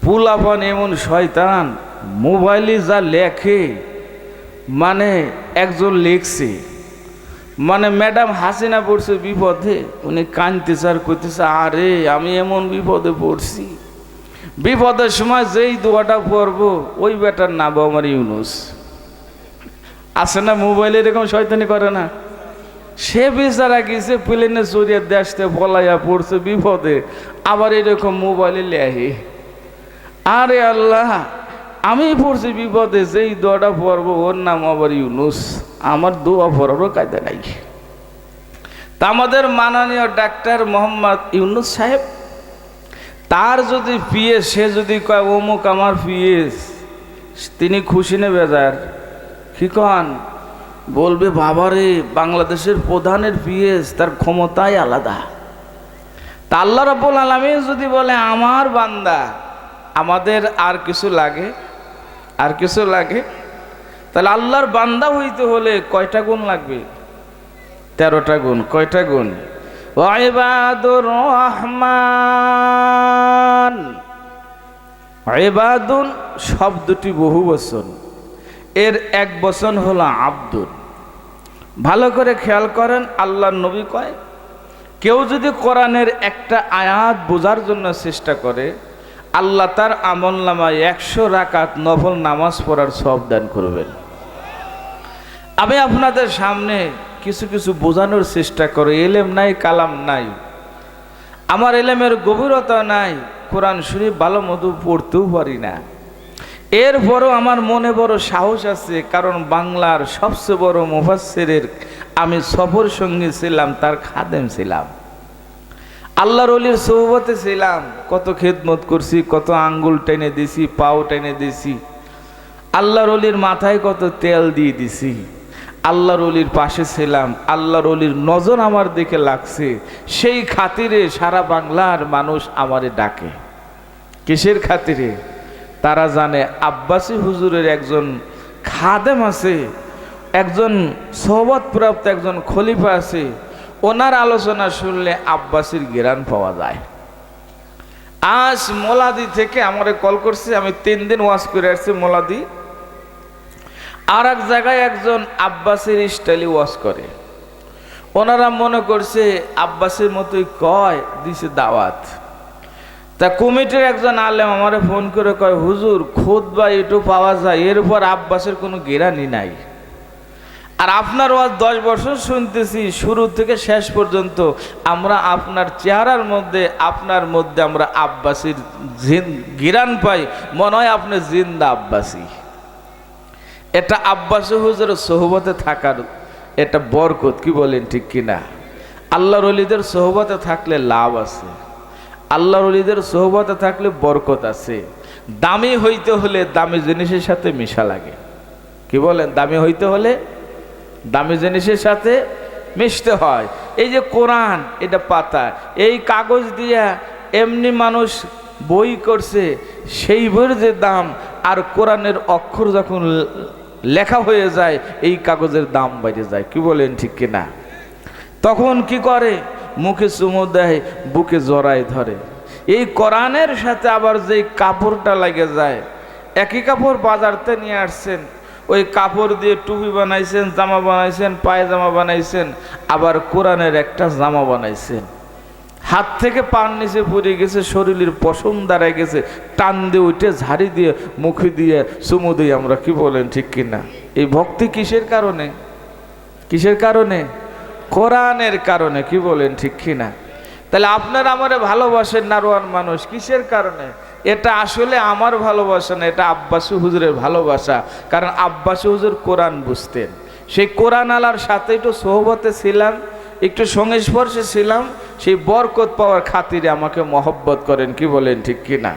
পুলাপান এমন শয়তান, মোবাইলে যা লেখে, মানে একজন লিখছে, মানে ম্যাডাম হাসিনা পড়ছে বিপদে, উনি কাঁদতেছে আর কইতেছে আরে আমি এমন বিপদে পড়ছি, বিপদের সময় যেই দোয়াটা পড়বো ওই বেটার নাম আমার ইউনূস। আছে না মোবাইলে এরকম শয়তানি করে না? সে বেচারা গেছে প্লেনে চড়িয়ে দেশতে পলাইয়া পড়ছে বিপদে, আবার এরকম মোবাইলে লেহে আরে আল্লাহ আমি পড়ছি বিপদে, যেই দোয়াটা পড়বো ওর নাম আবার ইউনূস, আমার দোয়া পড়ারও কায়দা নাই। তা আমাদের মাননীয় ডাক্তার মোহাম্মদ ইউনূস সাহেব, তার যদি পিএস, সে যদি কয় অমুক আমার পিএস, তিনি খুশি নে বেজার? কি কন? বলবে বাবারে বাংলাদেশের প্রধানের পিএস, তার ক্ষমতাই আলাদা। তা আল্লাহ রাব্বুল আলামিন যদি বলে আমার বান্দা, আমাদের আর কিছু লাগে? আর কিছু লাগে? তাহলে আল্লাহর বান্দা হইতে হলে কয়টা গুণ লাগবে? 13টা গুণ। কয়টা গুণ? ইবাদুর রহমান। ইবাদুন শব্দটি বহু বচন, এর এক বচন হলো আব্দুন। ভালো করে খেয়াল করেন, আল্লাহর নবী কয় কেউ যদি কোরআনের একটা আয়াত বোঝার জন্য চেষ্টা করে আল্লাহ তার আমলনামায় 100 রাকাত নফল নামাজ পড়ার সওয়াব দান করবেন। আমি আপনাদের সামনে কিছু কিছু বোঝানোর চেষ্টা করি। এলেম নাই, কালাম নাই, আমার এলেমের গভীরতা নাই, কোরআন শরীফ ভালো মতো পড়তেও পারি না। এরপরও আমার মনে বড় সাহস আছে, কারণ বাংলার সবচেয়ে বড় মুফাসসিরের আমি সফর সঙ্গী ছিলাম, তার খাদেম ছিলাম, আল্লাহর ওলির সোহবতে ছিলাম, কত খেদমত করছি, কত আঙ্গুল টেনে দিছি, পাও টেনে দিছি, আল্লাহর ওলির মাথায় কত তেল দিয়ে দিছি, আল্লাহর ওলির পাশে ছিলাম, আল্লাহর ওলির নজর আমার দিকে লাগছে, সেই খাতিরে সারা বাংলার মানুষ আমারে ডাকে। কিসের খাতিরে? তারা জানে আব্বাসী হুজুরের একজন খাদেম আছে, একজন সোহবতপ্রাপ্ত একজন খলিফা আছে, ওনার আলোচনা শুনলে আব্বাসীর ঘেরান পাওয়া যায়। আজ মোলাদি থেকে আমারে কল করছে, আমি 3 দিন ওয়াজ করে আসছি মোলাদি। আর এক জায়গায় একজন আব্বাসীর স্টাইলে ওয়াজ করে, ওনারা মনে করছে আব্বাসীর মতোই কয়, দিছে দাওয়াত। তা কমিটির একজন আলেম আমারে ফোন করে কয় হুজুর খুতবা একটু পাওয়া যায়, এর উপর আব্বাসের কোনো গেরানি নাই। আর আপনার ওয়াজ 10 বছর শুনতেছি, শুরু থেকে শেষ পর্যন্ত আমরা আপনার চেহারার মধ্যে, আপনার মধ্যে আমরা আব্বাসীর গিরান পাই, মনে হয় আপনি জিন্দা আব্বাসী। এটা আব্বাসী হুজুরের সোহবতে থাকার এটা বরকত, কি বলেন ঠিক কিনা? আল্লাহর ওলিদের সোহবতে থাকলে লাভ আছে, আল্লাহর ওলিদের সোহবতে থাকলে বরকত আছে। দামি হইতে হলে দামি জিনিসের সাথে মিশা লাগে, কি বলেন? দামি হইতে হলে দামি জিনিসের সাথে মিশতে হয়। এই যে কোরআন, এটা পাতা, এই কাগজ দিয়া এমনি মানুষ বই করছে, সেই বইয়ের যে দাম আর কোরআনের অক্ষর যখন লেখা হয়ে যায় এই কাগজের দাম বেড়ে যায়, কি বলেন ঠিক কিনা? তখন কি করে? মুখে চুমু দেয়, বুকে জড়ায় ধরে। এই কোরআনের সাথে আবার যে কাপড়টা লাগে যায়, একই কাপড় বাজারতে নিয়ে আসছেন, ওই কাপড় দিয়ে টুপি বানাইছেন, জামা বানাইছেন, পায়জামা বানাইছেন, আবার কোরআনের একটা জামা বানাইছেন। হাত থেকে পান নিচে পড়ে গেছে, শরীরের পশম দাঁড়ায় গেছে, টান দিয়ে উঠে ঝাড়ি দিয়ে মুখে দিয়ে চুমু দিই আমরা, কি বলেন ঠিক কিনা? এই ভক্তি কিসের কারণে? কিসের কারণে? কোরআনের কারণে, কি বলেন ঠিক কিনা? তাহলে আপনারা আমারে ভালোবাসেন নারোয়ান মানুষ, কিসের কারণে? এটা আসলে আমার ভালোবাসা না, এটা আব্বাসী হুজুরের ভালোবাসা। কারণ আব্বাসী হুজুর কোরআন বুঝতেন, সেই কোরআন আলার সাথে একটু সোহবতে ছিলাম, একটু সংস্পর্শে ছিলাম, সেই বরকত পাওয়ার খাতিরে আমাকে মহব্বত করেন, কি বলেন ঠিক কিনা?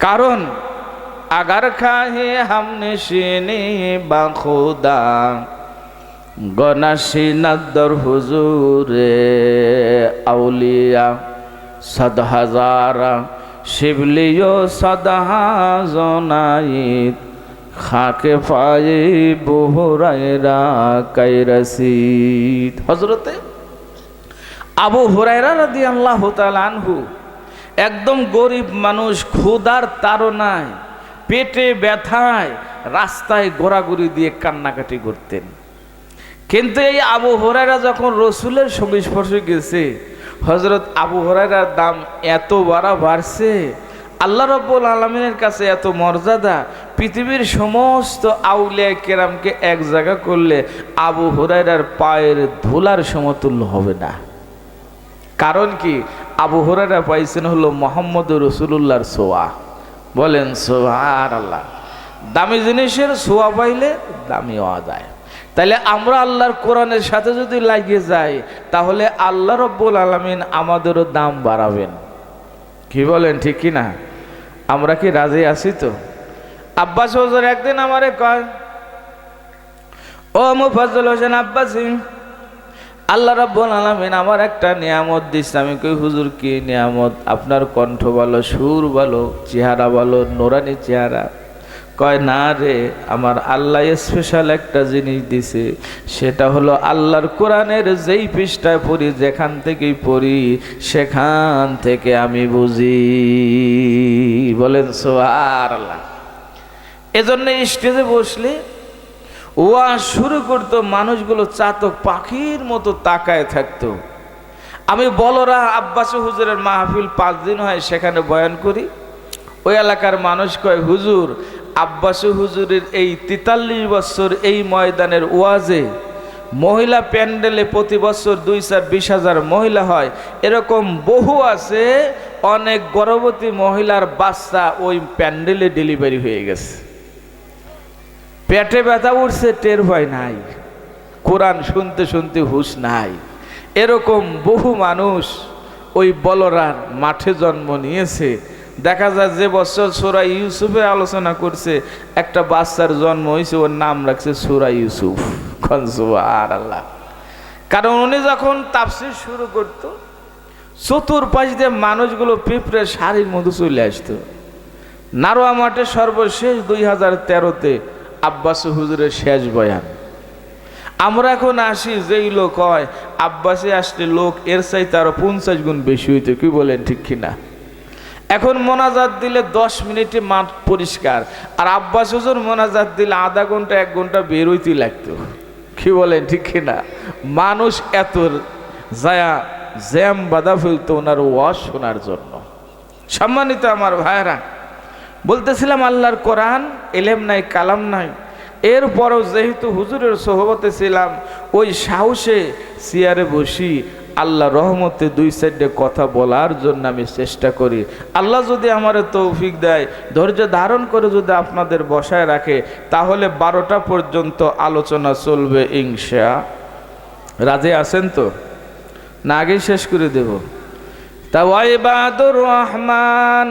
কারণ আগার খাহে হামনে শিনে বা খুদা গনাশি নাদ্দর হুজুরে আউলিয়া সদ হাজারা শিবলিও সদহাজনাইত খাকে পায়ে বুহুরায়রা কাইরাসিদ। হযরতে আবু হুরায়রা রাদিয়াল্লাহু তাআলা আনহু একদম গরিব মানুষ, ক্ষুধার তাড়নায়, পেটে ব্যথায় রাস্তায় ঘোরাঘুরি দিয়ে কান্নাকাটি করতেন। কিন্তু এই আবু হুরায়রা যখন রসুলের সংস্পর্শে গেছে, হযরত আবু হুরায়রার দাম এত বাড়ছে, আল্লাহ রাব্বুল আলামিনের কাছে এত মর্যাদা, পৃথিবীর সমস্ত আউলিয়া কেরামকে এক জায়গা করলে আবু হুরায়রার পায়ের ধুলার সমতুল্য হবে না। কারণ কি? আবু হুরায়রা পাইছেন হলো মুহাম্মদ রাসূলুল্লাহর ছোঁয়া। বলেন সুবহানাল্লাহ। দামি জিনিসের ছোঁয়া পাইলে দামি হওয়া যায়। তাইলে আমরা আল্লাহর কোরআনের সাথে যদি লাগিয়ে যাই, তাহলে আল্লাহ রাব্বুল আলামিন আমাদেরও দাম বাড়াবেন, কি বলেন ঠিক কি না? আমরা কি রাজি আছি তো? আব্বাস হুজুর একদিন আমারে কয়, ও মুফাজ্জল হোসেন আব্বাসী, আল্লাহ রাব্বুল আলামিন আমার একটা নিয়ামত দিচ্ছে। আমি কই হুজুর কি নিয়ামত? আপনার কণ্ঠ ভালো, সুর ভালো, চেহারা ভালো, নোরানি চেহারা। কয় না রে, আমার আল্লাহ স্পেশাল একটা জিনিস দিছে, সেটা হলো আল্লাহর কোরআনের যেই পৃষ্ঠায় পড়ি, যেখান থেকেই পড়ি, সেখান থেকে আমি বুঝি। বলেন সুবহানাল্লাহ। এজন্য স্টেজে বসলে ওয়াজ শুরু করতো, মানুষগুলো চাতক পাখির মতো তাকায় থাকতো। আমি বলরা আব্বাসী হুজুরের মাহফিল 5 দিন হয়, সেখানে বয়ান করি। ওই এলাকার মানুষ কয়, হুজুর আব্বাসী হুজুরের এই 43 বছর এই ময়দানের ওয়াজে মহিলা প্যান্ডেলে প্রতি বছর 2-4-20,000 মহিলা হয়, এরকম বহু আছে, অনেক গর্ভবতী মহিলার বাচ্চা ওই প্যান্ডেলে ডেলিভারি হয়ে গেছে, পেটে ব্যথা উঠছে, টের ভয় নাই, কোরআন শুনতে শুনতে হুঁশ নাই। এরকম বহু মানুষ ওই বলরার মাঠে জন্ম নিয়েছে। দেখা যায় যে বছর সূরা ইউসুফের আলোচনা করছে, একটা বাচ্চার জন্ম হয়েছে, ওর নাম রাখছে সূরা ইউসুফ। সুবহানাল্লাহ। কারণ উনি যখন তাফসীর শুরু করত, চতুর্পাশ দিয়ে মানুষগুলো পিঁপড়ে শাড়ির মধ্যে চলে আসতো। নারোয়া মাঠে সর্বশেষ 2013-তে আব্বাসী হুজুরের শেষ বয়ান। আমরা এখন আসি, যেই লোক হয় আব্বাসী আসলে লোক এর চাইতে আরো 50 গুণ বেশি হইতো, কি বলেন ঠিক কিনা? এখন মোনাজাত দিলে 10 মিনিটে মাঠ পরিষ্কার, আর আব্বাস হুজুর মোনাজাত দিলে আধা ঘন্টা 1 ঘন্টা বের হইতে লাগতো, কি বলেন ঠিক কিনা? মানুষ এত জ্যাম বাধা ফেলতো ওনার ওয়াজ শোনার জন্য। সম্মানিত আমার ভাইরা, বলতেছিলাম আল্লাহর কোরআন, এলেম নাই, কালাম নাই, এরপরও যেহেতু হুজুরের সোহবতে ছিলাম, ওই সাহসে চেয়ারে বসি আল্লাহ রহমতে 2-4টে কথা বলার জন্য আমি চেষ্টা করি। আল্লাহ যদি আমার তৌফিক দেয়, ধৈর্য ধারণ করে যদি আপনাদের বসায় রাখে, তাহলে 12টা পর্যন্ত আলোচনা চলবে ইনশা। রাজি আছেন তো? না আগেই শেষ করে দেব? তা ওয়াইবাদুর রহমান,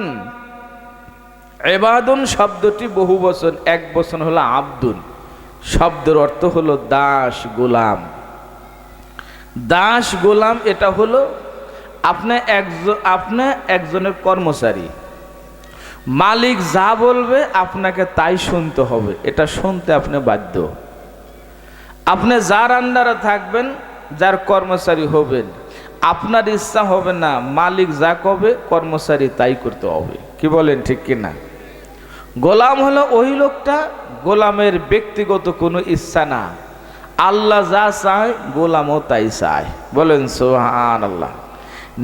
ইবাদুন শব্দটি বহু বচন, এক বচন হলো আব্দুন। শব্দের অর্থ হলো দাস, গোলাম। দাস গোলাম এটা হলো আপনি একজনের কর্মচারী, মালিক যা বলবে আপনাকে তাই শুনতে হবে, এটা শুনতে আপনি বাধ্য। আপনি যার আন্ডারে থাকবেন, যার কর্মচারী হবেন, আপনার ইচ্ছা হবে না, মালিক যা কবে কর্মচারী তাই করতে হবে, কি বলেন ঠিক কিনা? গোলাম হলো ওই লোকটা, গোলামের ব্যক্তিগত কোনো ইচ্ছা না, আল্লাহ যা চায় গোলামও তাই চায়। বলেন সুবহানাল্লাহ।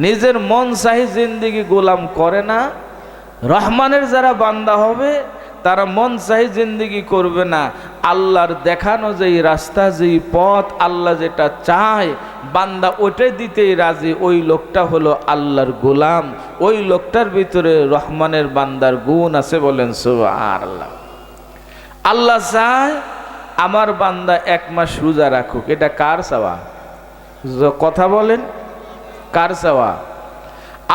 নিজের মন চাহি জিন্দেগি গোলাম করে না। রহমানের যারা বান্দা হবে তারা মন চাহি জিন্দেগি করবে না, আল্লাহর দেখানো যেই রাস্তা, যেই পথ, আল্লাহ যেটা চায় বান্দা ওইটাই দিতেই রাজি। ওই লোকটা হলো আল্লাহর গোলাম, ওই লোকটার ভিতরে রহমানের বান্দার গুণ আছে। বলেন সুবহানাল্লাহ। আল্লাহ চায় আমার বান্দা 1 মাস রোজা রাখুক, এটা কার চাওয়া? কথা বলেন, কার চাওয়া?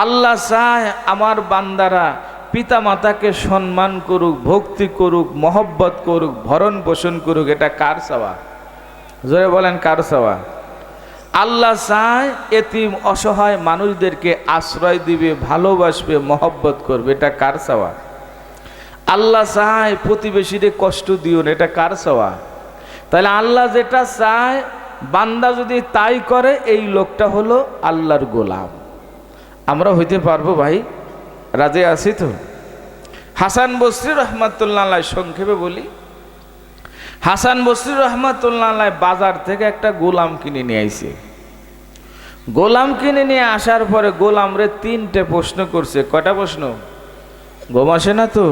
আল্লাহ চায় আমার বান্দারা পিতা মাতাকে সম্মান করুক, ভক্তি করুক, মহব্বত করুক, ভরণ পোষণ করুক, এটা কার চাওয়া? জোরে বলেন, কার চাওয়া? আল্লাহ চায় এতিম অসহায় মানুষদেরকে আশ্রয় দিবে, ভালোবাসবে, মহব্বত করবে, এটা কার চাওয়া? আল্লাহ চায় প্রতিবেশীদের কষ্ট দিও না, এটা কার চাওয়া? তাহলে আল্লাহ যেটা চায় বান্দা যদি তাই করে, এই লোকটা হলো আল্লাহর গোলাম। আমরা হইতে পারবো ভাই? রাজি আছি তো? হাসান বসরি রহমাতুল্লাহ আলাইহি, সংক্ষেপে বলি, হাসান বসরি রহমাতুল্লাহ আলাইহি বাজার থেকে একটা গোলাম কিনে নিয়ে আইছে। গোলাম কিনে নিয়ে আসার পরে গোলামরে 3টে প্রশ্ন করছে। কয়টা প্রশ্ন? ঘুম আসে না তো?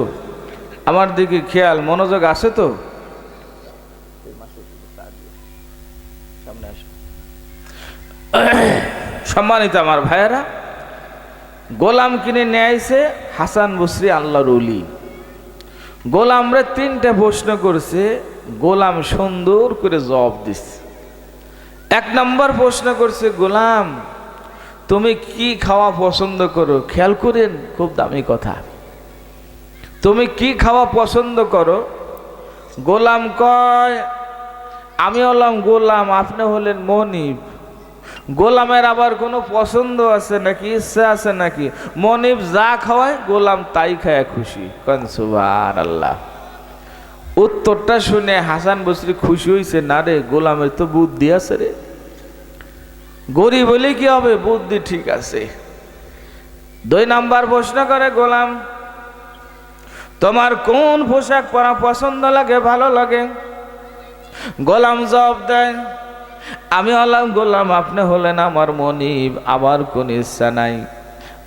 আমার দিকে খেয়াল, মনোযোগ আছে তো? সম্মানিত আমার ভাইয়েরা, গোলাম কিনে নিয়ে আইছে হাসান বসরি আল্লাহর ওলি। গোলামরে 3টে প্রশ্ন করছে, গোলাম সুন্দর করে জবাব দিচ্ছে। 1 নম্বর প্রশ্ন করছে, গোলাম তুমি কি খাওয়া পছন্দ করো? খেয়াল করেন, খুব দামি কথা। তুমি কি খাওয়া পছন্দ করো? গোলাম কয়, আমি হলাম গোলাম, আপনি হলেন মনিব। গোলামের আবার কোনো পছন্দ আছে নাকি, ইচ্ছা আছে নাকি? মনিব যা খাওয়ায় গোলাম তাই খায় খুশি। কোন সুবহানাল্লাহ। উত্তরটা শুনে হাসান বসরি খুশি হয়েছে, না রে গোলামের তো বুদ্ধি আছে রে, গরিব বলে কি হবে, বুদ্ধি ঠিক আছে। 2 নাম্বার প্রশ্ন করে, গোলাম তোমার কোন পোশাক পরা পছন্দ লাগে, ভালো লাগে? গোলাম জবাব দেয়, আমি হলাম গোলাম, আপনি হলেন আমার মনিব, আমার কোন ইচ্ছা নাই,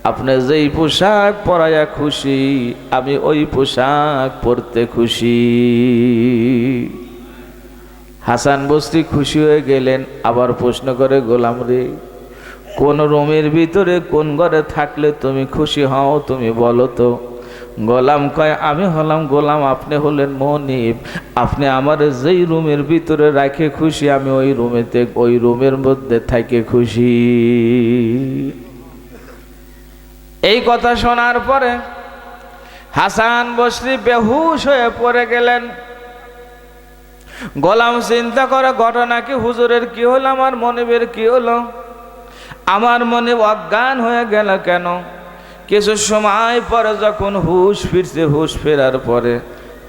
আপনি যেই পোশাক পরায়া খুশি আমি ওই পোশাক পরতে খুশি। হাসান বসরি খুশি হয়ে গেলেন। আবার প্রশ্ন করে, গোলাম রে কোন রুমের ভিতরে কোন ঘরে থাকলে তুমি খুশি হও, তুমি বলো তো। গোলাম কয়, আমি হলাম গোলাম, আপনি হলেন মনিব, আপনি আমার যেই রুমের ভিতরে রাখে খুশি আমি ওই রুমেতে, ওই রুমের মধ্যে থাকে খুশি। এই কথা শোনার পরে হাসান বসরি বেহুশ হয়ে পড়ে গেলেন। গোলাম চিন্তা করে, ঘটনা কি হুজুরের কি হলো, আমার মনিবের কি হলো? আমার মনিব অজ্ঞান হয়ে গেল কেন? কিছু সময় পরে যখন হুশ ফিরছে, হুশ ফেরার পরে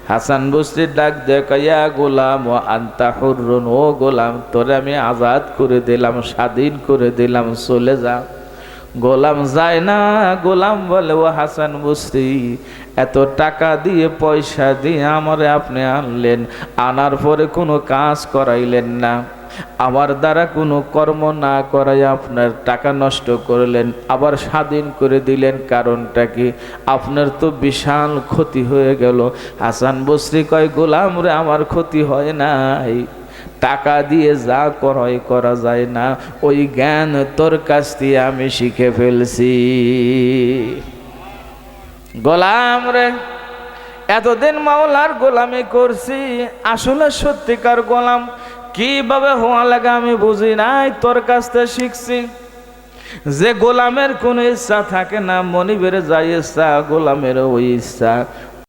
হাসান বসরি ডাক দেয়, ইয়া গোলাম ও আনতা হুররুন, ও গোলাম তোরে আমি আজাদ করে দিলাম, স্বাধীন করে দিলাম, চলে যা। গোলাম যায় না। গোলাম বলে, ও হাসান বসরি এত টাকা দিয়ে পয়সা দিয়ে আমারে আপনি আনলেন, আনার পরে কোনো কাজ করাইলেন না, আমার দ্বারা কোনো কর্ম না করাই আপনার টাকা নষ্ট করলেন, আবার স্বাধীন করে দিলেন, কারণটা কি? আপনার তো বিশাল ক্ষতি হয়ে গেল। হাসান বসরি কয়, গোলাম রে আমার ক্ষতি হয় নাই, টাকা দিয়ে যা করাই করা যায় না, ওই জ্ঞান তোর কাছ দিয়ে আমি শিখে ফেলছি। গোলাম রে এতদিন মাওলার গোলামি করছি, আসলে সত্যিকার গোলাম কিভাবে হওয়া লাগে আমি বুঝি নাই, তোর কাছ থেকে শিখছি। যে গোলামের কোনো ইচ্ছা থাকে না, মনিবের যাই ইচ্ছা গোলামের ওই ইচ্ছা,